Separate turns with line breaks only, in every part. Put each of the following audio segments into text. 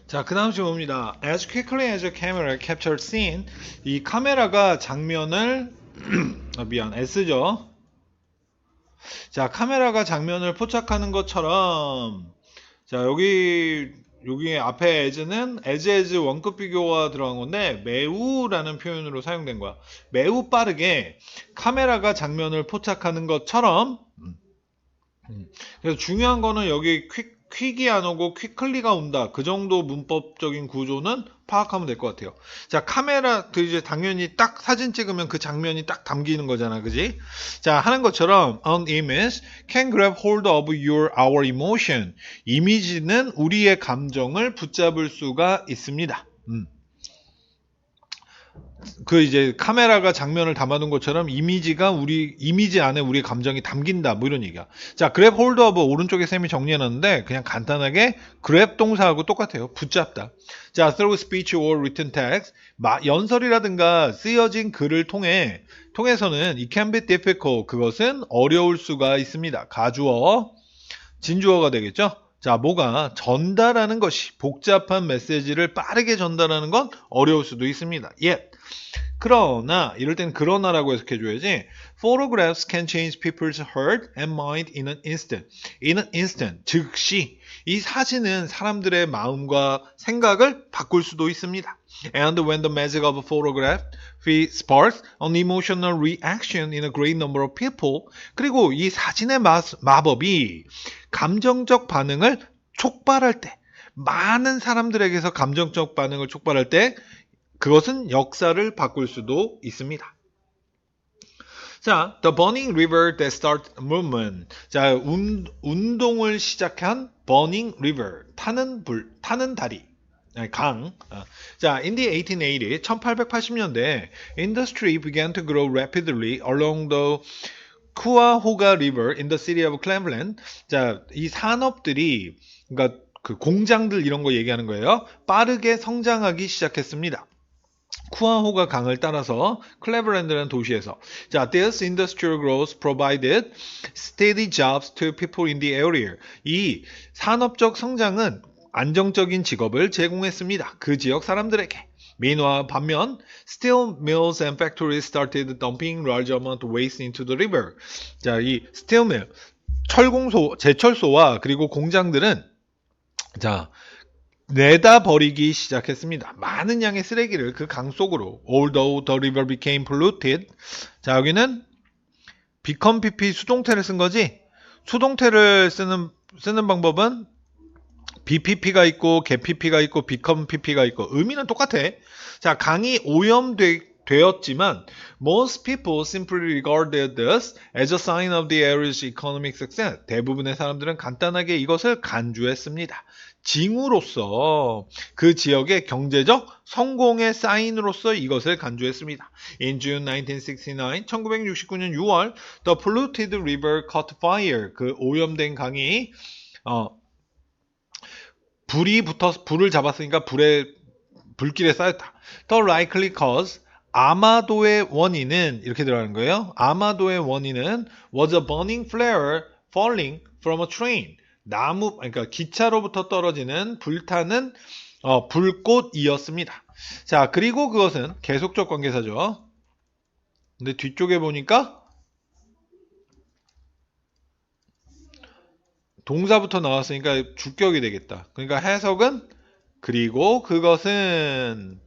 자, 그 다음 질문입니다. As quickly as a camera captured scene. 이 카메라가 장면을 S죠. 자, 카메라가 장면을 포착하는 것처럼 자, 여기 앞에 as는 as 원급 비교가 들어간 건데 매우라는 표현으로 사용된 거야. 매우 빠르게 카메라가 장면을 포착하는 것처럼 그래서 중요한 거는 여기 퀵이 안 오고 퀵클리가 온다. 그 정도 문법적인 구조는 파악하면 될 것 같아요. 자, 카메라, 이제 당연히 딱 사진 찍으면 그 장면이 딱 담기는 거잖아. 그지? 자, 하는 것처럼 an image can grab hold of our emotion. 이미지는 우리의 감정을 붙잡을 수가 있습니다. 그 이제 카메라가 장면을 담아둔 것처럼 이미지가 이미지 안에 우리의 감정이 담긴다 뭐 이런 얘기야. 자, grab hold of 오른쪽에 쌤이 정리해놨는데 그냥 간단하게 grab 동사하고 똑같아요. 붙잡다. 자, through speech or written text 연설이라든가 쓰여진 글을 통해서는 it can be difficult 그것은 어려울 수가 있습니다. 가주어 진주어가 되겠죠. 자, 뭐가 전달하는 것이 복잡한 메시지를 빠르게 전달하는 건 어려울 수도 있습니다. 그러나 이럴 땐 그러나라고 해석해줘야지. Photographs can change people's heart and mind in an instant. In an instant, 즉시 이 사진은 사람들의 마음과 생각을 바꿀 수도 있습니다. And when the magic of a photograph sparks an emotional reaction in a great number of people. 그리고 이 사진의 마법이 감정적 반응을 촉발할 때, 많은 사람들에게서 감정적 반응을 촉발할 때 그것은 역사를 바꿀 수도 있습니다. 자, the burning river that started movement. 자, 운동을 시작한 burning river, 타는 다리, 강. 자, in the 1880, 1880년대, industry began to grow rapidly along the Cuyahoga River in the city of Cleveland. 자, 이 산업들이, 그러니까 그 공장들 이런 거 얘기하는 거예요. 빠르게 성장하기 시작했습니다. 쿠아호가 강을 따라서 클레버랜드라는 도시에서 자, this industrial growth provided steady jobs to people in the area. 이 산업적 성장은 안정적인 직업을 제공했습니다. 그 지역 사람들에게. Meanwhile, 반면 steel mills and factories started dumping large amount of waste into the river. 자, 이 steel mill, 제철소와 그리고 공장들은 자, 내다 버리기 시작했습니다. 많은 양의 쓰레기를 그 강 속으로. Although the river became polluted. 자, 여기는 become pp 수동태를 쓴 거지. 수동태를 쓰는 방법은 BPP가 있고 개PP가 있고 become PP가 있고 의미는 똑같아. 자, 강이 오염되었지만 most people simply regarded this as a sign of the area's economic success. 대부분의 사람들은 간단하게 이것을 간주했습니다. 징후로서 그 지역의 경제적 성공의 사인으로서 이것을 간주했습니다. In June 1969, 1969년 6월, the polluted river caught fire. 그 오염된 강이 불을 잡았으니까 불길에 쌓였다. The likely cause, 아마도의 원인은 이렇게 들어가는 거예요. 아마도의 원인은 was a burning flare falling from a train. 그러니까 기차로부터 떨어지는 불타는 불꽃이었습니다. 자, 그리고 그것은 계속적 관계사죠. 근데 뒤쪽에 보니까 동사부터 나왔으니까 주격이 되겠다. 그러니까 해석은 그리고 그것은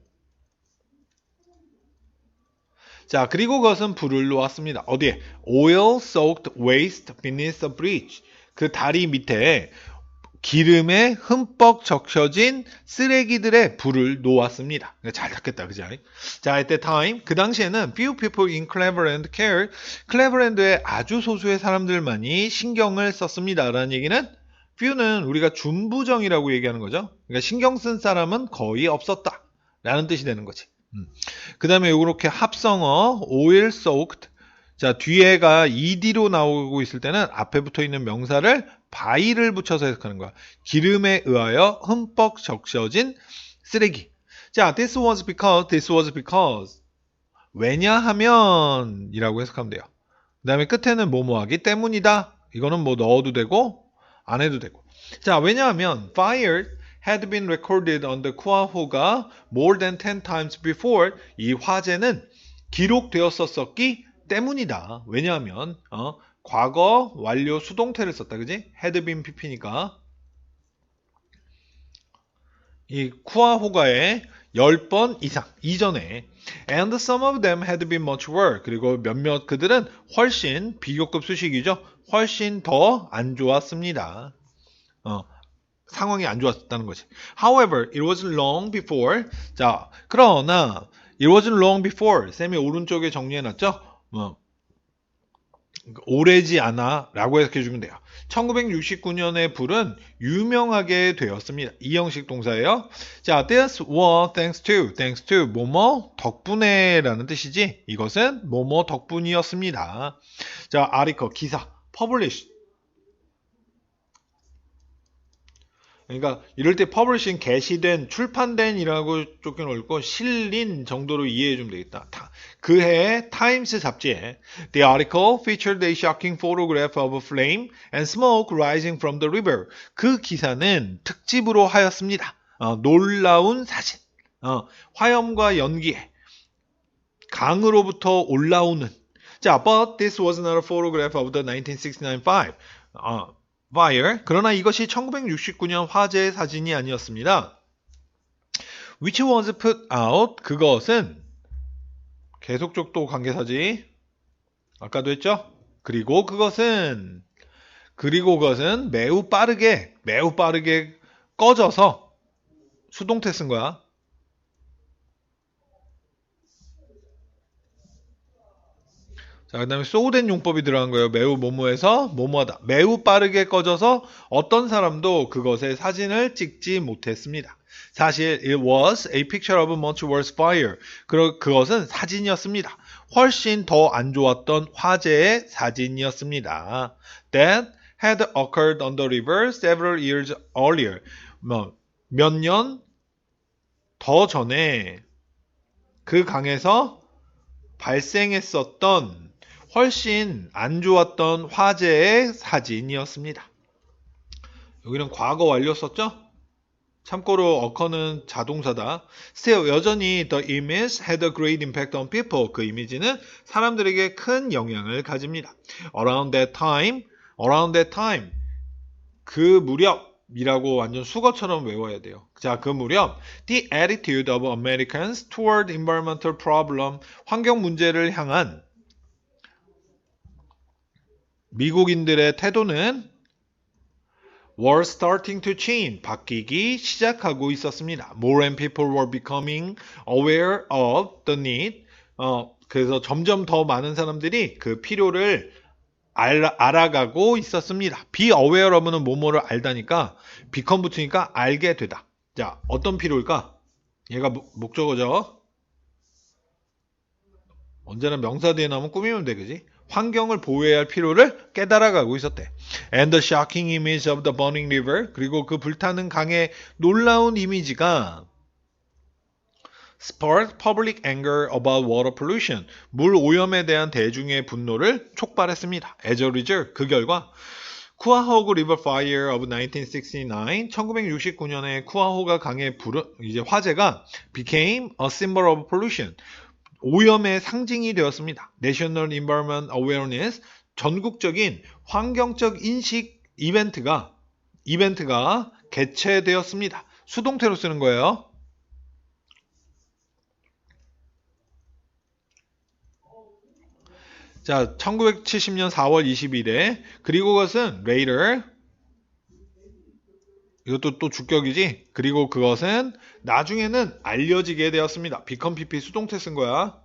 자, 그리고 그것은 불을 놓았습니다. 어디에? Oil soaked waste beneath the bridge. 그 다리 밑에 기름에 흠뻑 적셔진 쓰레기들의 불을 놓았습니다. 잘 닦겠다, 그지? 자, at that time, 그 당시에는 few people in Cleveland cared. 클레버랜드의 아주 소수의 사람들만이 신경을 썼습니다. 라는 얘기는 few는 우리가 준부정이라고 얘기하는 거죠. 그러니까 신경 쓴 사람은 거의 없었다. 라는 뜻이 되는 거지. 그 다음에 이렇게 합성어, oil soaked. 자, 뒤에가 ed로 나오고 있을 때는 앞에 붙어 있는 명사를 by를 붙여서 해석하는 거야. 기름에 의하여 흠뻑 적셔진 쓰레기. 자, this was because. 왜냐하면 이라고 해석하면 돼요. 그 다음에 끝에는 뭐뭐하기 때문이다. 이거는 뭐 넣어도 되고 안 해도 되고. 자, 왜냐하면 fire had been recorded on the Cuahoga more than 10 times before. 이 화재는 기록되었었기 때문이다. 왜냐하면 과거 완료 수동태를 썼다. 그지? had been pp니까 이 쿠아호가에 10번 이상 이전에 and some of them had been much worse. 그리고 몇몇 그들은 훨씬 비교급 수식이죠. 훨씬 더 안 좋았습니다. 상황이 안 좋았다는 거지. However, it wasn't long before. 자, 그러나 it wasn't long before. 쌤이 오른쪽에 정리해놨죠. 오래지 않아 라고 해석해주면 돼요. 1969년에 불은 유명하게 되었습니다. 이 형식 동사예요. 자, this was thanks to 뭐뭐 덕분에 라는 뜻이지. 이것은 뭐뭐 덕분이었습니다. 자, article 기사 publish. 그러니까 이럴 때 publishing 게시된, 출판된 이라고 쫓겨놓고 실린 정도로 이해해주면 되겠다. 그 해의 타임스 잡지에 The article featured a shocking photograph of a flame and smoke rising from the river. 그 기사는 특집으로 하였습니다. 놀라운 사진. 화염과 연기에 강으로부터 올라오는. 자, but this was not a photograph of the 1969 fire. 그러나 이것이 1969년 화재의 사진이 아니었습니다. Which was put out. 그것은 계속적도 관계사지. 아까도 했죠? 그리고 그것은 매우 빠르게 꺼져서 수동태 쓴 거야. 자, 그 다음에 소된 용법이 들어간 거예요. 매우 뭐뭐해서 뭐뭐하다. 매우 빠르게 꺼져서 어떤 사람도 그것의 사진을 찍지 못했습니다. 사실 it was a picture of a much worse fire. 그것은 사진이었습니다. 훨씬 더 안 좋았던 화재의 사진이었습니다. That had occurred on the river several years earlier. 몇 년 더 전에 그 강에서 발생했었던 훨씬 안 좋았던 화재의 사진이었습니다. 여기는 과거 완료 썼죠? 참고로 occur는 자동사다. Still, 여전히 the image had a great impact on people. 그 이미지는 사람들에게 큰 영향을 가집니다. Around that time, 그 무렵이라고 완전 수거처럼 외워야 돼요. 자, 그 무렵, the attitude of Americans toward environmental problem, 환경 문제를 향한 미국인들의 태도는 were starting to change, 바뀌기 시작하고 있었습니다. More and people were becoming aware of the need. 그래서 점점 더 많은 사람들이 그 필요를 알아가고 있었습니다. be aware of는 뭐뭐를 알다니까 become 붙으니까 알게 되다. 자, 어떤 필요일까? 얘가 목적어죠. 언제나 명사 뒤에 나오면 꾸미면 돼, 그지? 환경을 보호해야 할 필요를 깨달아가고 있었대. And the shocking image of the burning river. 그리고 그 불타는 강의 놀라운 이미지가 sparked public anger about water pollution. 물 오염에 대한 대중의 분노를 촉발했습니다. As a result, 그 결과 쿠아호그 리버 파이어 of 1969, 1969년에 쿠아호가 강의 이제 화재가 became a symbol of pollution. 오염의 상징이 되었습니다. National Environment Awareness, 전국적인 환경적 인식 이벤트가 개최되었습니다. 수동태로 쓰는 거예요. 자, 1970년 4월 20일에 그리고 그것은 later, 이것도 또 주격이지. 그리고 그것은 나중에는 알려지게 되었습니다. become pp 수동태 쓴 거야.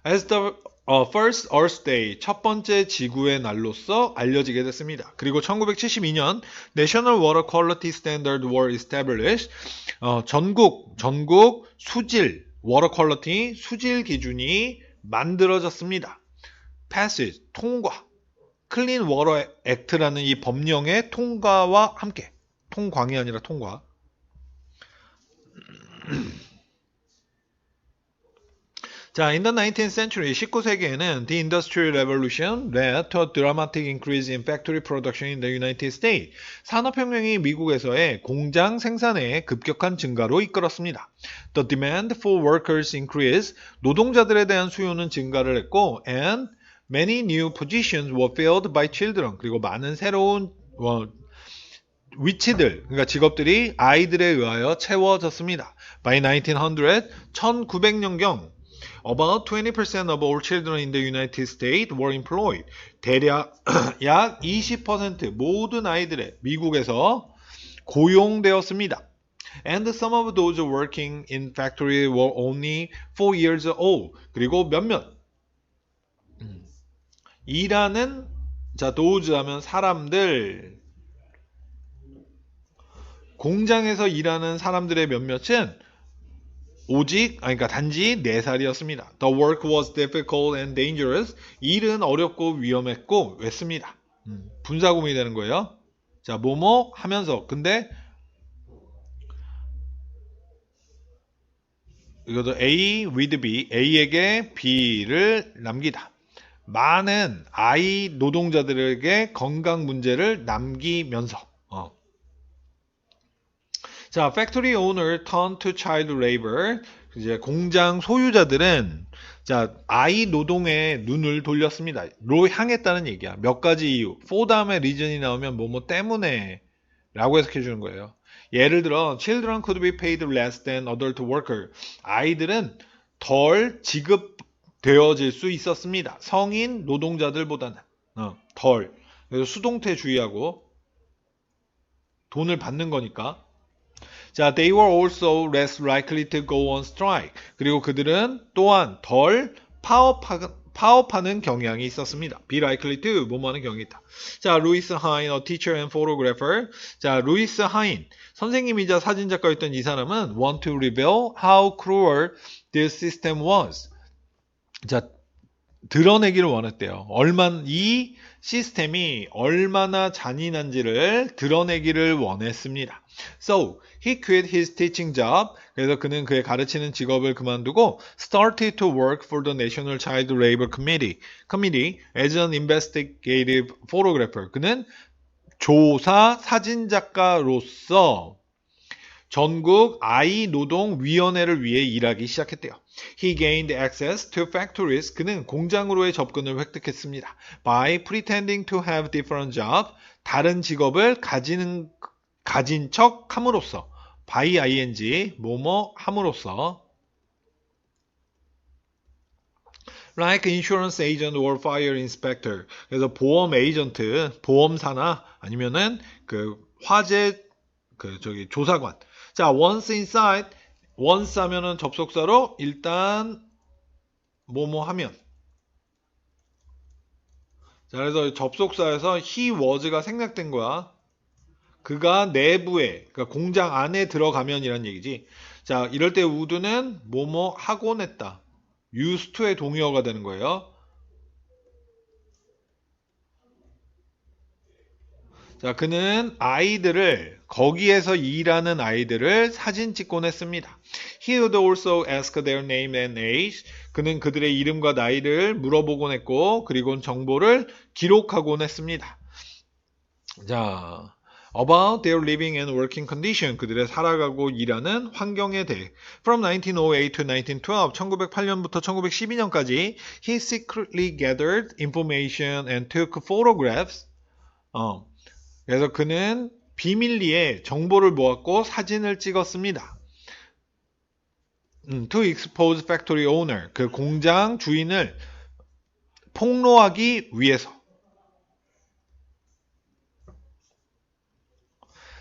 As the first Earth Day, 첫 번째 지구의 날로서 알려지게 됐습니다. 그리고 1972년 National Water Quality Standard were established. 전국 수질 Water Quality 수질 기준이 만들어졌습니다. Passage 통과. 클린 워터 액트라는 이 법령의 통과와 함께, 통광이 아니라 통과. 자, in the 19th century, 19세기에는 the Industrial Revolution led to a dramatic increase in factory production in the United States. 산업혁명이 미국에서의 공장 생산의 급격한 증가로 이끌었습니다. The demand for workers increased. 노동자들에 대한 수요는 증가를 했고, and many new positions were filled by children. 그리고 많은 새로운 위치들, 그러니까 직업들이 아이들에 의하여 채워졌습니다. By 1900, 1900년경 About 20% of all children in the United States were employed. 대략 약 20% 모든 아이들의 미국에서 고용되었습니다. And some of those working in factory were only 4 years old. 그리고 몇몇 일하는 자 those 하면 사람들 공장에서 일하는 사람들의 몇몇은 그러니까 단지 4살이었습니다. The work was difficult and dangerous. 일은 어렵고 위험했고 했습니다. 분사구문이 되는 거예요. 자, 뭐뭐 하면서. 근데 이것도 A with B, A에게 B를 남기다. 많은 아이 노동자들에게 건강 문제를 남기면서. 자, factory owner turned to child labor. 이제 공장 소유자들은 자, 아이 노동에 눈을 돌렸습니다. 로 향했다는 얘기야. 몇 가지 이유. for 다음에 reason이 나오면 뭐뭐 때문에 라고 해석해 주는 거예요. 예를 들어 children could be paid less than adult worker. 아이들은 덜 지급되어질 수 있었습니다. 성인 노동자들보다는 덜. 그래서 수동태 주의하고 돈을 받는 거니까. 자, they were also less likely to go on strike. 그리고 그들은 또한 덜 파업하는 경향이 있었습니다. be likely to 뭐뭐하는 경향이 있다. 자, 루이스 하인, a teacher and photographer. 자, 루이스 하인, 선생님이자 사진작가였던 이 사람은 want to reveal how cruel this system was. 자, 드러내기를 원했대요. 이 시스템이 얼마나 잔인한지를 드러내기를 원했습니다. So, he quit his teaching job. 그래서 그는 그의 가르치는 직업을 그만두고 started to work for the National Child Labor Committee as an investigative photographer. 그는 조사 사진작가로서 전국 아이 노동 위원회를 위해 일하기 시작했대요. He gained access to factories. 그는 공장으로의 접근을 획득했습니다. By pretending to have different jobs. 다른 직업을 가진 척 함으로써. by ing 뭐뭐 함으로써. Like insurance agent or fire inspector. 그래서 보험 에이전트, 보험사나 아니면은 그 화재 조사관. 자, once inside, once 하면은 접속사로 일단 뭐뭐 하면. 자, 그래서 접속사에서 he was가 생략된 거야. 그가 내부에, 그러니까 공장 안에 들어가면이란 얘기지. 자, 이럴 때 would는 뭐뭐 하곤 했다. used to의 동의어가 되는 거예요. 자, 그는 거기에서 일하는 아이들을 사진 찍곤 했습니다. He would also ask their name and age. 그는 그들의 이름과 나이를 물어보곤 했고, 그리고 정보를 기록하곤 했습니다. 자, about their living and working condition. 그들의 살아가고 일하는 환경에 대해. From 1908 to 1912, 1908년부터 1912년까지 he secretly gathered information and took photographs. 그래서 그는 비밀리에 정보를 모았고 사진을 찍었습니다. To expose factory owner, 그 공장 주인을 폭로하기 위해서.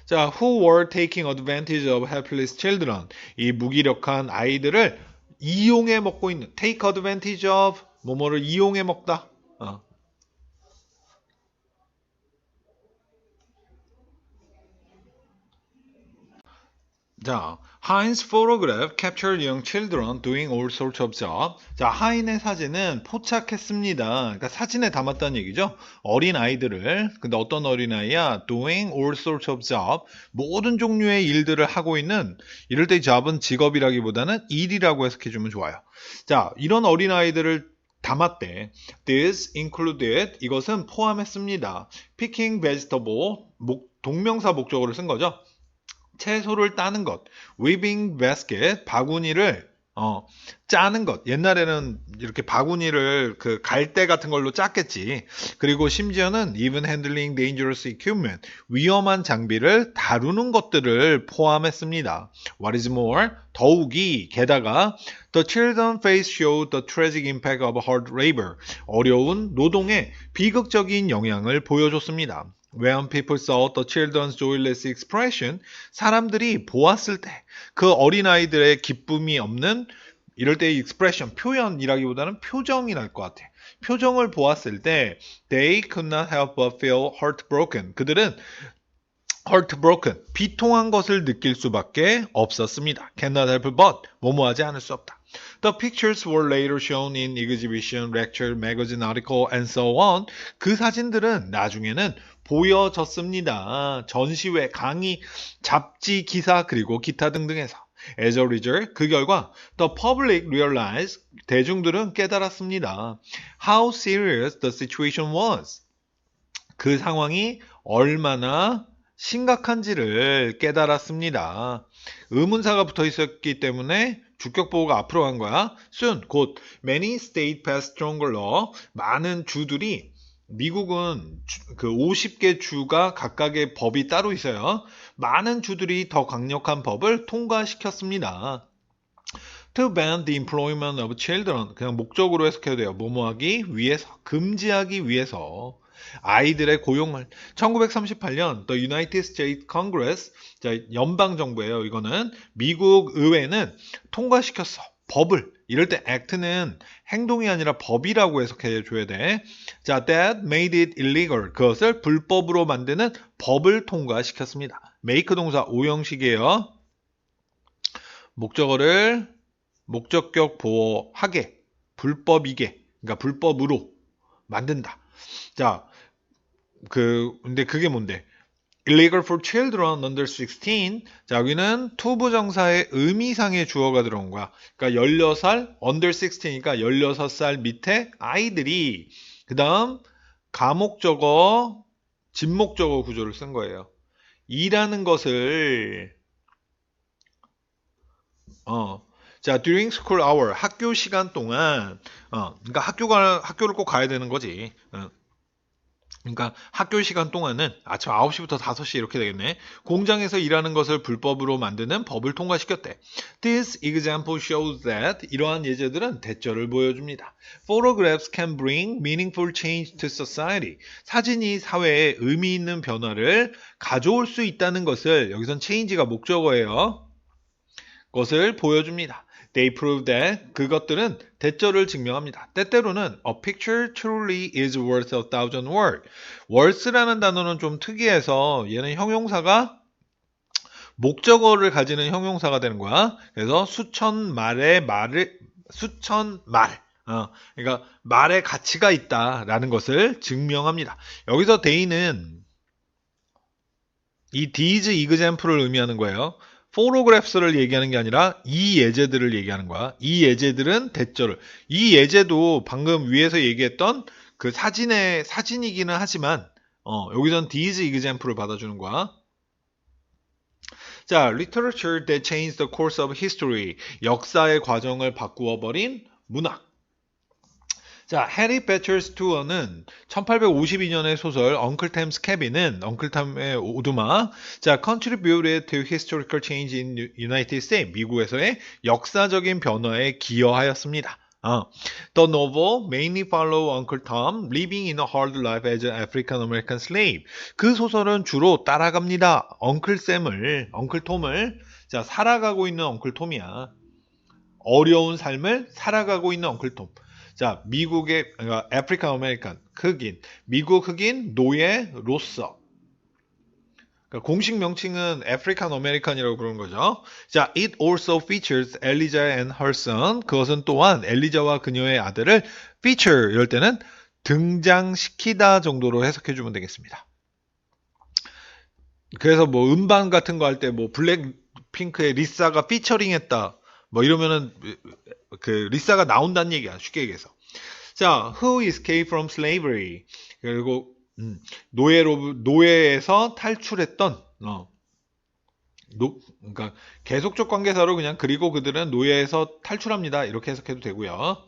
자, who were taking advantage of helpless children. 이 무기력한 아이들을 이용해 먹고 있는, take advantage of, 뭐뭐를 이용해 먹다. 자, Heinz photograph captured young children doing all sorts of jobs. 자, 하인의 사진은 포착했습니다. 그러니까 사진에 담았다는 얘기죠. 어린 아이들을. 근데 어떤 어린 아이야? Doing all sorts of jobs. 모든 종류의 일들을 하고 있는, 이럴 때 job은 직업이라기보다는 일이라고 해석해주면 좋아요. 자, 이런 어린 아이들을 담았대. This included, 이것은 포함했습니다. Picking vegetable, 동명사 목적어를 쓴 거죠. 채소를 따는 것, weaving basket, 바구니를 짜는 것. 옛날에는 이렇게 바구니를 그 갈대 같은 걸로 짰겠지. 그리고 심지어는 even handling dangerous equipment, 위험한 장비를 다루는 것들을 포함했습니다. What is more, 더욱이 게다가 the children face showed the tragic impact of hard labor, 어려운 노동의 비극적인 영향을 보여줬습니다. When people saw the children's joyless expression, 사람들이 보았을 때 그 어린아이들의 기쁨이 없는, 이럴 때 expression, 표현이라기보다는 표정이 날 것 같아. 표정을 보았을 때 they could not help but feel heartbroken. 그들은 heartbroken, 비통한 것을 느낄 수밖에 없었습니다. Cannot help but, 뭐뭐하지 않을 수 없다. The pictures were later shown in exhibition, lecture, magazine article, and so on. 그 사진들은 나중에는 보여졌습니다. 전시회, 강의, 잡지, 기사, 그리고 기타 등등에서. As a result, 그 결과 the public realized, 대중들은 깨달았습니다. How serious the situation was. 그 상황이 얼마나 심각한지를 깨달았습니다. 의문사가 붙어 있었기 때문에 주격보호가 앞으로 간 거야. Soon, 곧 many state passed stronger law. 많은 주들이, 미국은 그 50개 주가 각각의 법이 따로 있어요. 많은 주들이 더 강력한 법을 통과시켰습니다. To ban the employment of children. 그냥 목적으로 해석해도 돼요. 뭐뭐하기 위해서, 금지하기 위해서. 아이들의 고용을. 1938년 The United States Congress, 자, 연방정부예요. 이거는 미국 의회는 통과시켰어. 법을. 이럴 때 act는 행동이 아니라 법이라고 해석해 줘야 돼. 자, that made it illegal. 그것을 불법으로 만드는 법을 통과시켰습니다. make 동사 오형식이에요. 목적어를 목적격 보호하게, 불법이게, 그러니까 불법으로 만든다. 자, 근데 그게 뭔데? illegal for children under 16. 자, 여기는 투부정사의 의미상의 주어가 들어온 거야. 그러니까 16살, under 16이니까 16살 밑에 아이들이, 그 다음 가목적어, 진목적어 구조를 쓴 거예요. 이라는 것을, 자, during school hour, 학교 시간 동안, 그러니까 학교를 꼭 가야 되는 거지. 그러니까 학교 시간 동안은 아침 9시부터 5시 이렇게 되겠네. 공장에서 일하는 것을 불법으로 만드는 법을 통과시켰대. This example shows that, 이러한 예제들은 대절을 보여줍니다. Photographs can bring meaningful change to society. 사진이 사회에 의미 있는 변화를 가져올 수 있다는 것을, 여기선 change가 목적어예요. 것을 보여줍니다. They prove that, 그것들은 대절을 증명합니다. 때때로는 a picture truly is worth a thousand words. worth라는 단어는 좀 특이해서 얘는 형용사가 목적어를 가지는 형용사가 되는 거야. 그래서 수천 말, 그러니까 말의 가치가 있다라는 것을 증명합니다. 여기서 they는 이 these example을 의미하는 거예요. photographs를 얘기하는 게 아니라 이 예제들을 얘기하는 거야. 이 예제들은 대절을. 이 예제도 방금 위에서 얘기했던 그 사진이기는 하지만, 여기선 these example을 받아주는 거야. 자, literature that changed the course of history. 역사의 과정을 바꾸어 버린 문학. 자, 해리 배처 스튜어는 1852년의 소설 Uncle Tom's Cabin은 엉클탐의 오두막. 자, contributed to historical change in United States. 미국에서의 역사적인 변화에 기여하였습니다. The novel mainly follow Uncle Tom living in a hard life as an African American slave. 그 소설은 주로 따라갑니다. 엉클 톰을, 자, 살아가고 있는 엉클 톰이야. 어려운 삶을 살아가고 있는 엉클 톰. 자, 미국의, 아프리칸 아메리칸 흑인, 미국 흑인 노예로서 그러니까 공식 명칭은 African American이라고 부르는 거죠. 자, it also features Elijah and her son. 그것은 또한 엘리자와 그녀의 아들을 feature 이럴 때는 등장시키다 정도로 해석해주면 되겠습니다. 그래서 뭐 음반 같은 거 할 때 뭐 블랙핑크의 리사가 피처링했다 뭐 이러면은 그 리사가 나온다는 얘기야 쉽게 얘기해서. 자, who escaped from slavery. 그리고 노예에서 탈출했던 그러니까 계속적 관계사로 그냥 그리고 그들은 노예에서 탈출합니다 이렇게 해석해도 되고요.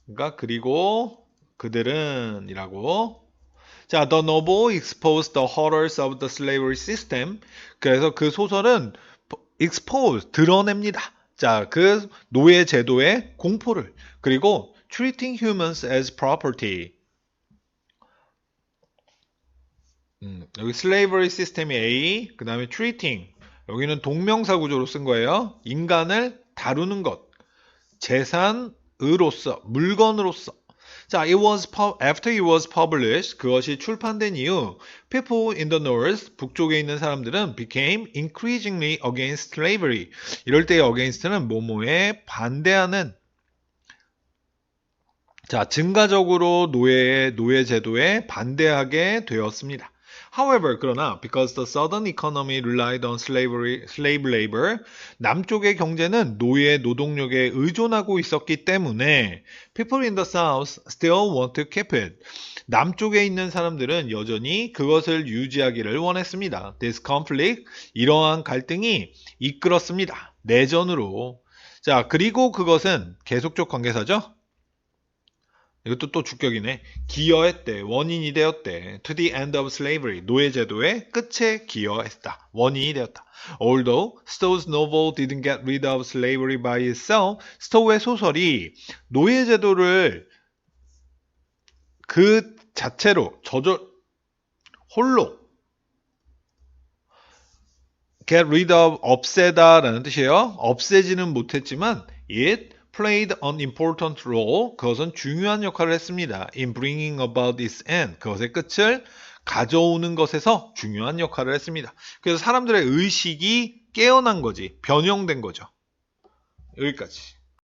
그러니까 그리고 그들은 이라고. 자, The novel exposed the horrors of the slavery system. 그래서 그 소설은 expose, 드러냅니다. 자, 그 노예 제도의 공포를. 그리고 treating humans as property. 여기 slavery system이 A, 그 다음에 treating. 여기는 동명사 구조로 쓴 거예요. 인간을 다루는 것. 재산으로서, 물건으로서. 자, after it was published, 그것이 출판된 이후, people in the north, 북쪽에 있는 사람들은 became increasingly against slavery. 이럴 때의 against는 뭐뭐에 반대하는. 자, 증가적으로 노예 제도에 반대하게 되었습니다. However, 그러나 because the southern economy relied on slave labor, 남쪽의 경제는 노예 노동력에 의존하고 있었기 때문에 people in the south still want to keep it. 남쪽에 있는 사람들은 여전히 그것을 유지하기를 원했습니다. This conflict, 이러한 갈등이 이끌었습니다. 내전으로. 자, 그리고 그것은 계속적 관계사죠? 이것도 또 주격이네. 기여했대. 원인이 되었대. To the end of slavery. 노예제도의 끝에 기여했다. 원인이 되었다. Although Stowe's novel didn't get rid of slavery by itself, 스토우의 소설이 노예제도를 그 자체로 홀로 get rid of 없애다라는 뜻이에요. 없애지는 못했지만 it played an important role. 그것은 중요한 역할을 했습니다. In bringing about its end. 그것의 끝을 가져오는 것에서 중요한 역할을 했습니다. 그래서 사람들의 의식이 깨어난 거지. 변형된 거죠. 여기까지.